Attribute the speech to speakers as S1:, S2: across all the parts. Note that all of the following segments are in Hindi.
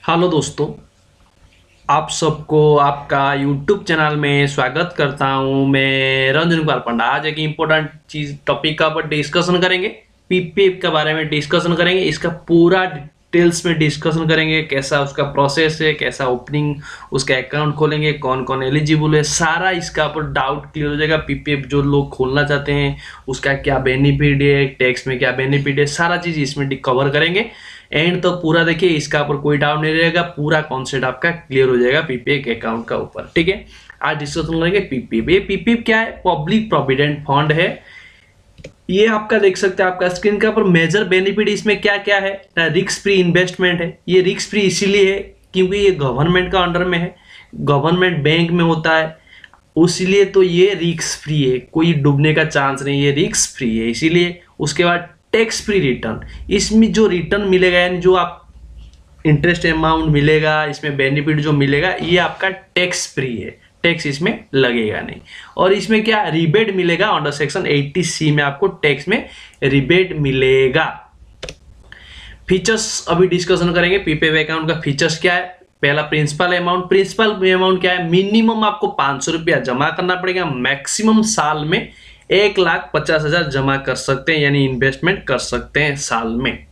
S1: हेलो दोस्तों, आप सबको आपका YouTube चैनल में स्वागत करता हूं। मैं रंजन कुमार पंडा। आज एक इम्पोर्टेंट चीज टॉपिक का पर डिस्कशन करेंगे। पीपीएफ के बारे में डिस्कशन करेंगे। इसका पूरा डिटेल्स में डिस्कशन करेंगे, कैसा उसका प्रोसेस है, कैसा ओपनिंग उसका अकाउंट खोलेंगे, कौन कौन एलिजिबल है, सारा इसका ऊपर डाउट क्लियर हो जाएगा। पीपीएफ जो लोग खोलना चाहते हैं उसका क्या बेनिफिट है, टैक्स में क्या बेनिफिट है, सारा चीज इसमें कवर करेंगे। एंड तो पूरा देखिए, इसका ऊपर कोई डाउट नहीं रहेगा, पूरा कॉन्सेप्ट आपका क्लियर हो जाएगा पीपीएफ अकाउंट का ऊपर। ठीक है, आज डिस्कशन करेंगे पीपीएफ। ये पीपीएफ क्या है? पब्लिक प्रोविडेंट फंड है। ये आपका देख सकते हैं आपका स्क्रीन के ऊपर। मेजर बेनिफिट इसमें क्या क्या है? रिस्क फ्री इन्वेस्टमेंट है। ये रिस्क फ्री इसीलिए है क्योंकि ये गवर्नमेंट का अंडर में है, गवर्नमेंट बैंक में होता है, इसलिए तो ये रिस्क फ्री है, कोई डूबने का चांस नहीं, ये रिस्क फ्री है इसीलिए। उसके बाद टैक्स फ्री रिटर्न, इसमें जो रिटर्न मिलेगा यानी जो आप इंटरेस्ट अमाउंट मिलेगा, इसमें बेनिफिट जो मिलेगा, ये आपका टैक्स फ्री है, टैक्स इसमें लगेगा नहीं। और इसमें क्या रिबेट मिलेगा, अंडर सेक्शन 80C में आपको टैक्स में रिबेट मिलेगा। फीचर्स अभी डिस्कशन करेंगे। पीपीएफ अकाउंट का फीचर्स क्या है? पहला प्रिंसिपल अमाउंट। प्रिंसिपल अमाउंट क्या है? मिनिमम आपको 500 रुपया जमा करना पड़ेगा, मैक्सिमम साल में 1,50,000 जमा कर सकते हैं, यानी इन्वेस्टमेंट कर सकते हैं साल में।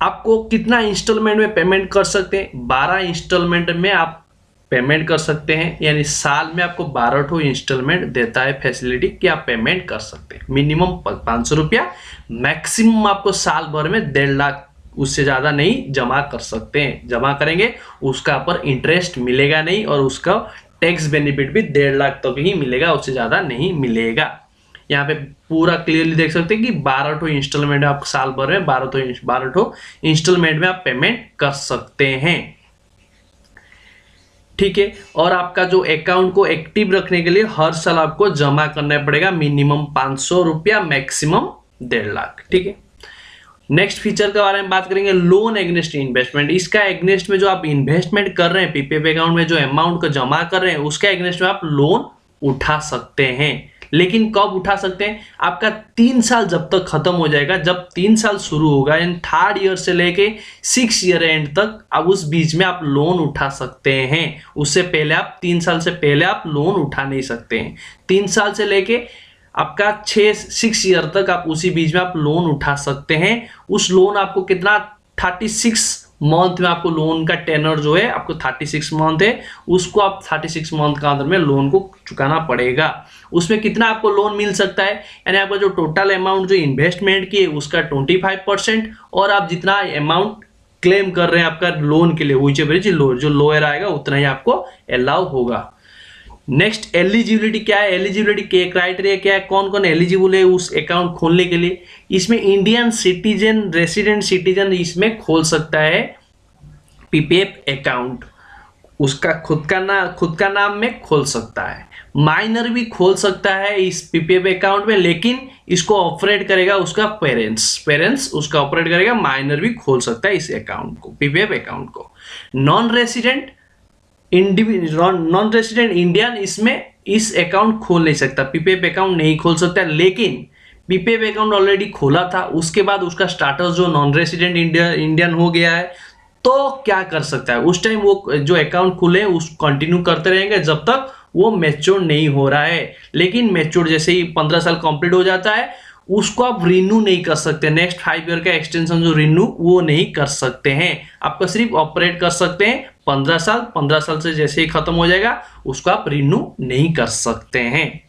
S1: आपको कितना इंस्टॉलमेंट में पेमेंट कर सकते हैं? 12 इंस्टॉलमेंट में आप पेमेंट कर सकते हैं, यानी साल में आपको 12 इंस्टॉलमेंट देता है फैसिलिटी कि आप पेमेंट कर सकते हैं। मिनिमम 500 रुपया, मैक्सिमम आपको साल भर में 1.5 लाख, उससे ज्यादा नहीं जमा कर सकते हैं। जमा करेंगे उसका पर इंटरेस्ट मिलेगा नहीं, और उसका टैक्स बेनिफिट भी 1.5 लाख तक ही मिलेगा, उससे ज्यादा नहीं मिलेगा। यहाँ पे पूरा क्लियरली देख सकते हैं कि 12 इंस्टॉलमेंट आप साल भर में 12 इंस्टॉलमेंट में आप पेमेंट कर सकते हैं। ठीक है, और आपका जो अकाउंट को एक्टिव रखने के लिए हर साल आपको जमा करना पड़ेगा मिनिमम 500 रुपया, मैक्सिमम 1.5 लाख। ठीक है, नेक्स्ट फीचर के बारे में बात करेंगे, लोन एग्नेस्ट इन्वेस्टमेंट। इसका एग्नेस्ट में जो आप इन्वेस्टमेंट कर रहे हैं पीपीएफ अकाउंट में, जो अमाउंट को जमा कर रहे हैं, उसका एग्नेस्ट में आप लोन उठा सकते हैं। लेकिन कब उठा सकते हैं? आपका 3 साल जब तक खत्म हो जाएगा, जब 3 साल शुरू होगा, यानी 3rd ईयर से लेके 6 ईयर एंड तक, अब उस बीच में आप लोन उठा सकते हैं। उससे पहले आप 3 साल से पहले आप लोन उठा नहीं सकते हैं। 3 साल से लेके आपका 6 ईयर तक आप उसी बीच में आप लोन उठा सकते हैं। उस लोन आपको कितना 36 मंथ में आपको लोन का टेनर जो है आपको 36 मंथ है, उसको आप 36 मंथ का अंदर में लोन को चुकाना पड़ेगा। उसमें कितना आपको लोन मिल सकता है? यानी आपका जो टोटल अमाउंट जो इन्वेस्टमेंट की है उसका 25%, और आप जितना अमाउंट क्लेम कर रहे हैं आपका लोन के लिए, जो लोअर आएगा उतना ही आपको अलाउ होगा। नेक्स्ट एलिजिबिलिटी क्या है? एलिजिबिलिटी के क्राइटेरिया क्या है? कौन कौन एलिजिबल है उस अकाउंट खोलने के लिए? इसमें इंडियन सिटीजन, रेसिडेंट सिटीजन इसमें खोल सकता है पीपीएफ अकाउंट। उसका खुद का नाम में खोल सकता है। माइनर भी खोल सकता है इस पीपीएफ अकाउंट में, लेकिन इसको ऑपरेट करेगा उसका पेरेंट्स उसका ऑपरेट करेगा। माइनर भी खोल सकता है इस अकाउंट को, पीपीएफ अकाउंट को। नॉन रेसिडेंट इंडियन इसमें इस अकाउंट खोल नहीं सकता, पीपीएफ अकाउंट नहीं खोल सकता। लेकिन पीपीएफ अकाउंट ऑलरेडी खोला था, उसके बाद उसका स्टाटस जो नॉन रेसिडेंट इंडियन हो गया है, तो क्या कर सकता है? उस टाइम वो जो अकाउंट खुले उस कंटिन्यू करते रहेंगे जब तक वो मैच्योर नहीं हो रहा है। लेकिन मैच्योर जैसे ही 15 साल कंप्लीट हो जाता है, उसको आप रिन्यू नहीं कर सकते। नेक्स्ट 5 ईयर का एक्सटेंशन जो रिन्यू वो नहीं कर सकते हैं। आपको सिर्फ ऑपरेट कर सकते हैं 15 साल से जैसे ही खत्म हो जाएगा उसको आप रिन्यू नहीं कर सकते हैं।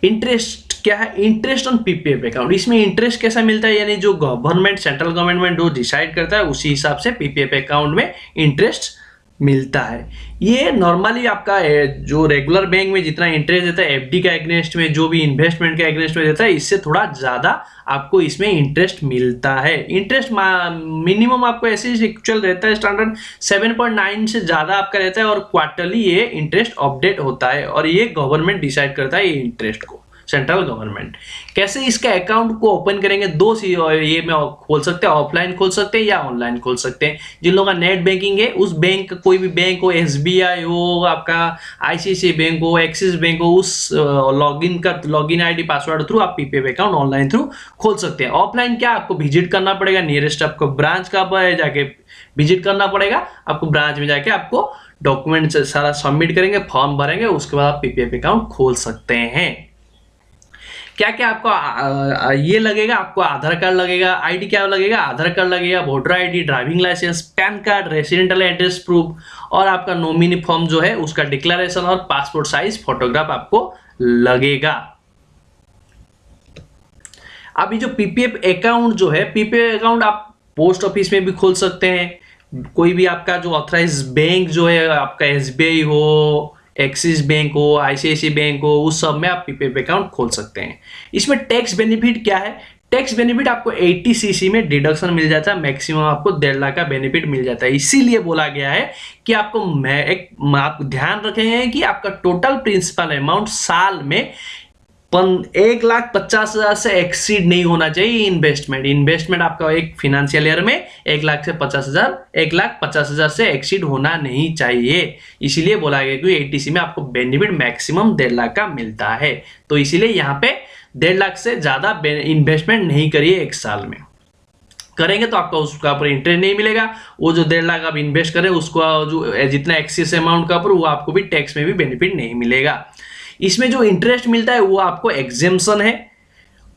S1: इंटरेस्ट क्या है? Interest on PPF account. इसमें इंटरेस्ट कैसा मिलता है? यानी जो गवर्नमेंट, सेंट्रल गवर्नमेंट जो डिसाइड करता है उसी हिसाब से पीपीएफ अकाउंट में इंटरेस्ट मिलता है। ये नॉर्मली आपका जो रेगुलर बैंक में जितना इंटरेस्ट देता है एफडी का एग्नेस्ट में, जो भी इन्वेस्टमेंट का एग्नेस्ट में देता है, इससे थोड़ा ज्यादा आपको इसमें इंटरेस्ट मिलता है। इंटरेस्ट मिनिमम आपको ऐसे एक्चुअल रहता है, स्टैंडर्ड 7.9 से ज्यादा आपका रहता है, और क्वार्टरली ये इंटरेस्ट अपडेट होता है, और ये गवर्नमेंट डिसाइड करता है ये इंटरेस्ट को सेंट्रल गवर्नमेंट। कैसे इसका अकाउंट को ओपन करेंगे, दो ये में खोल सकते हैं, ऑफलाइन खोल सकते हैं या ऑनलाइन खोल सकते हैं। जिन लोगों का नेट बैंकिंग है, उस बैंक, कोई भी बैंक हो, SBI हो, आपका ICICI बैंक हो, एक्सिस बैंक हो, उस लॉगिन ID पासवर्ड थ्रू आप PPF अकाउंट ऑनलाइन थ्रू खोल सकते हैं। ऑफलाइन क्या, आपको विजिट करना पड़ेगा, नियरेस्ट आपको ब्रांच का जाके विजिट करना पड़ेगा, आपको ब्रांच में जाके आपको डॉक्यूमेंट सारा सबमिट करेंगे, फॉर्म भरेंगे, उसके बाद आप PPF अकाउंट खोल सकते हैं। क्या क्या आपको ये लगेगा, आपको आधार कार्ड लगेगा, ID क्या लगेगा, आधार कार्ड लगेगा, voter ID, driving licence, PAN card, residential address proof और आपका नॉमिनी फॉर्म जो है उसका डिक्लेरेशन और पासपोर्ट साइज फोटोग्राफ आपको लगेगा। अभी जो PPF अकाउंट जो है, PPF अकाउंट आप पोस्ट ऑफिस में भी खोल सकते हैं, कोई भी आपका जो ऑथराइज बैंक जो है, आपका SBI हो, एक्सिस बैंक हो, ICICI बैंक हो, उस सब में आप PPF अकाउंट खोल सकते हैं। इसमें टैक्स बेनिफिट क्या है, टैक्स बेनिफिट आपको 80cc में डिडक्शन मिल जाता है, मैक्सिमम आपको 1.5 लाख का बेनिफिट मिल जाता है। इसीलिए बोला गया है कि आपको आप ध्यान रखें कि आपका टोटल प्रिंसिपल अमाउंट साल में 1,50,000 से एक्सीड नहीं होना चाहिए। इन्वेस्टमेंट आपका एक फाइनेंशियल ईयर में 1,50,000 से एक्सीड होना नहीं चाहिए। इसीलिए बोला गया कि 80C में आपको बेनिफिट मैक्सिमम 1.5 लाख का मिलता है। तो इसीलिए यहाँ पे 1.5 लाख से ज्यादा इन्वेस्टमेंट नहीं करिए एक साल में। करेंगे तो आपका उसका ऊपर इंटरेस्ट नहीं मिलेगा। वो जो 1.5 लाख आप इन्वेस्ट करें उसको जो जितना एक्सेस अमाउंट का ऊपर, वो आपको भी टैक्स में भी बेनिफिट नहीं मिलेगा। इसमें जो इंटरेस्ट मिलता है वो आपको एग्जेम्पशन है।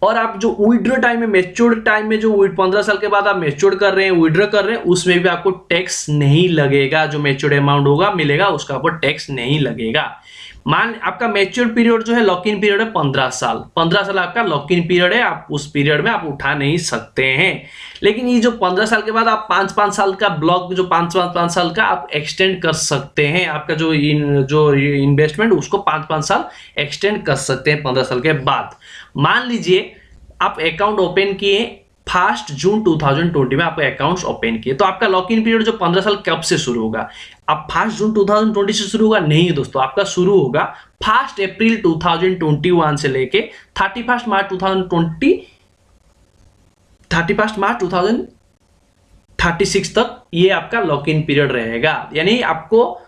S1: और आप जो विड्रॉ टाइम में, मैच्योर टाइम में, जो 15 साल के बाद आप मैच्योर कर रहे हैं, विड्रॉ कर रहे हैं, उसमें भी आपको टैक्स नहीं लगेगा। जो मैच्योर अमाउंट होगा मिलेगा उसका ऊपर टैक्स नहीं लगेगा। मान आपका मैच्योर पीरियड जो है, लॉक इन पीरियड है 15 साल। 15 साल आपका लॉक इन पीरियड है, आप उस पीरियड में आप उठा नहीं सकते हैं। लेकिन ये जो 15 साल के बाद आप 5-5 साल का ब्लॉक, जो 5-5 साल का आप एक्सटेंड कर सकते हैं। आपका जो इन्वेस्टमेंट उसको 5-5 साल एक्सटेंड कर सकते हैं 15 साल के बाद। मान लीजिए आप अकाउंट ओपन किए 1 जून 2020 में, आपका अकाउंट्स ओपन किए, तो आपका लॉक इन पीरियड जो 15 साल कब से शुरू होगा? अब 1 जून 2020 से शुरू होगा? नहीं दोस्तों, आपका शुरू होगा 1 अप्रैल 2021 से लेके 31 मार्च 2036 तक ये आपका लॉक इन पीरियड रहेगा। यानी आपको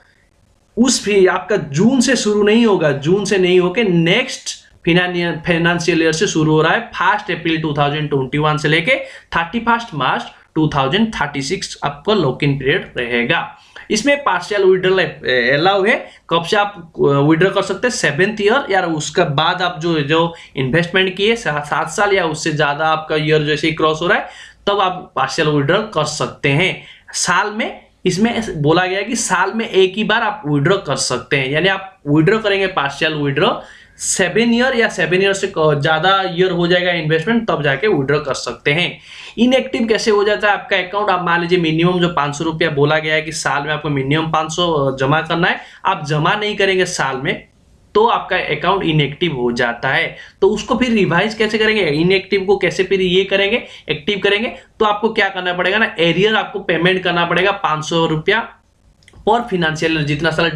S1: आपका जून से शुरू नहीं होगा, जून से नहीं होके नेक्स्ट फाइनेंशियल ईयर से शुरू हो रहा है। 1 अप्रैल 2021 से लेके 31 मार्च 2036 आपका लॉक इन पीरियड रहेगा। इसमें पार्शियल विड्रॉल अलाउ है। कब से आप विड्रॉ कर सकते हैं? 7th ईयर या उसके बाद आप जो इन्वेस्टमेंट किए 7 साल या उससे ज्यादा आपका ईयर जैसे ही क्रॉस हो रहा है तब आप पार्शियल विड्रॉल कर सकते हैं। साल में इसमें बोला गया है कि साल में एक ही बार आप विड्रॉ कर सकते हैं। यानी आप विड्रॉ करेंगे पार्शियल विड्रॉ 7 ईयर या 7 ईयर से ज्यादा ईयर हो जाएगा इन्वेस्टमेंट, तब जाके विड्रॉ कर सकते हैं। इनएक्टिव कैसे हो जाता है आपका अकाउंट? आप मान लीजिए मिनिमम जो 500 रुपया बोला गया है कि साल में आपको मिनिमम 500 जमा करना है, आप जमा नहीं करेंगे साल में तो आपका अकाउंट इनएक्टिव हो जाता है। तो उसको फिर रिवाइज कैसे करेंगे? इनएक्टिव को कैसे फिर ये करेंगे, एक्टिव करेंगे? तो आपको क्या करना पड़ेगा ना, एरियर आपको पेमेंट करना पड़ेगा 500 रुपया पर फिनेंशियल, जितना साल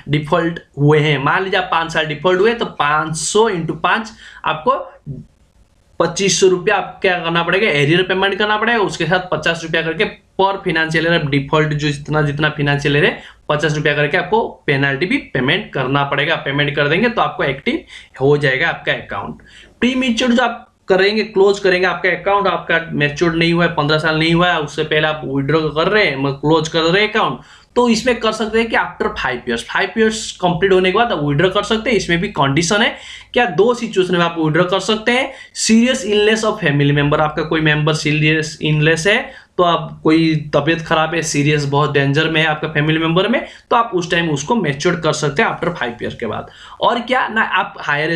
S1: डिफॉल्ट हुए हैं। मान लीजिए आप 5 साल डिफॉल्ट हुए तो 500 × 5 आपको 2500 रुपया आप क्या करना पड़ेगा, एरियर पेमेंट करना पड़ेगा। उसके साथ 50 रुपया करके पर फिनेंशियल ईयर डिफॉल्ट जो जितना फिनेंशियल ईयर है 50 रुपया करके आपको पेनल्टी भी पेमेंट करना पड़ेगा। पेमेंट कर देंगे तो आपको एक्टिव हो जाएगा आपका अकाउंट। प्री मैच्योर जो आप करेंगे, क्लोज करेंगे आपका अकाउंट, आपका मैच्योर नहीं हुआ है, 15 साल नहीं हुआ है, उससे पहले आप विड्रॉ कर रहे हैं, क्लोज कर रहे हैं अकाउंट, तो इसमें कर सकते हैं कि आफ्टर 5 इयर्स कंप्लीट होने के बाद आप विड्रॉ कर सकते हैं। इसमें भी कंडीशन है क्या, 2 सिचुएशन में आप विड्रॉ कर सकते हैं। Serious illness of family member, आपका कोई मेंबर सीरियस इलनेस है, तो आप कोई तबीयत खराब है, सीरियस बहुत डेंजर में है आपका फैमिली मेंबर में, तो आप उस टाइम उसको मैच्योर कर सकते हैं आफ्टर 5 ईयर के बाद। और क्या ना, आप हायर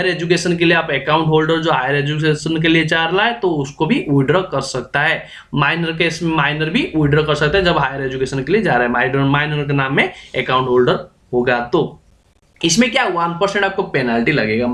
S1: एजुकेशन के लिए आप अकाउंट होल्डर जो हायर एजुकेशन के लिए चाह रहा है तो उसको भी विड्रॉ कर सकता है। माइनर केस में माइनर भी विड्रॉ कर सकते हैं जब हायर एजुकेशन के लिए जा रहा है, माइनर के नाम में अकाउंट होल्डर होगा। तो इसमें क्या 1% आपको पेनल्टी लगेगा।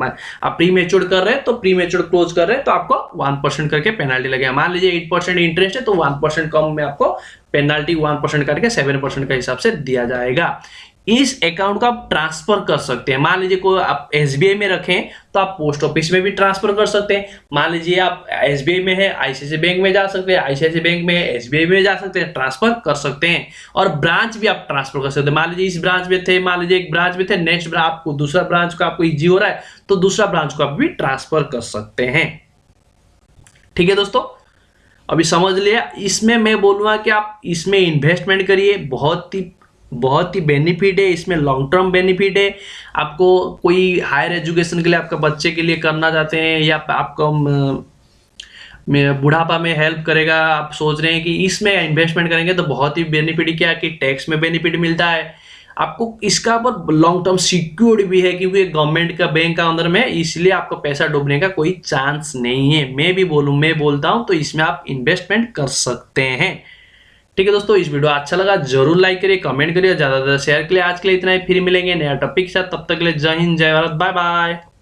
S1: आप प्री मैच्योर कर रहे हैं तो प्री मैच्योर क्लोज कर रहे हैं तो आपको 1% करके पेनल्टी लगेगा। मान लीजिए 8% इंटरेस्ट है तो 1% कम में आपको पेनल्टी 1% करके 7% का हिसाब से दिया जाएगा। इस अकाउंट को आप ट्रांसफर कर सकते हैं। मान लीजिए कोई आप एसबीआई में रखें तो आप पोस्ट ऑफिस में भी ट्रांसफर कर सकते हैं। मान लीजिए आप एसबीआई में है, आईसीआईसीआई बैंक में जा सकते हैं, आईसीआईसीआई बैंक में एसबीआई में जा सकते हैं, ट्रांसफर कर सकते हैं। और ब्रांच भी आप ट्रांसफर कर सकते हैं। मान लीजिए इस ब्रांच में थे, मान लीजिए एक ब्रांच में थे, नेक्स्ट आपको दूसरा ब्रांच को आपको इजी हो रहा है तो दूसरा ब्रांच को आप भी ट्रांसफर कर सकते हैं। ठीक है दोस्तों, अभी समझ लिया। इसमें मैं बोलूंगा कि आप इसमें इन्वेस्टमेंट करिए, बहुत ही बेनिफिट है इसमें, लॉन्ग टर्म बेनिफिट है। आपको कोई हायर एजुकेशन के लिए आपका बच्चे के लिए करना चाहते हैं या आपको बुढ़ापा में हेल्प करेगा, आप सोच रहे हैं कि इसमें इन्वेस्टमेंट करेंगे तो बहुत ही बेनिफिट क्या है कि टैक्स में बेनिफिट मिलता है आपको, इसका पर लॉन्ग टर्म सिक्योर्ड भी है क्योंकि गवर्नमेंट का बैंक का अंदर में, इसलिए आपको पैसा डूबने का कोई चांस नहीं है। मैं बोलता हूं तो इसमें आप इन्वेस्टमेंट कर सकते हैं। ठीक है दोस्तों, इस वीडियो अच्छा लगा जरूर लाइक करिए, कमेंट करिए, ज्यादा से ज्यादा शेयर के लिए। आज के लिए इतना ही, फिर मिलेंगे नया टॉपिक के साथ। तब तक के लिए जय हिंद, जय भारत, बाय बाय।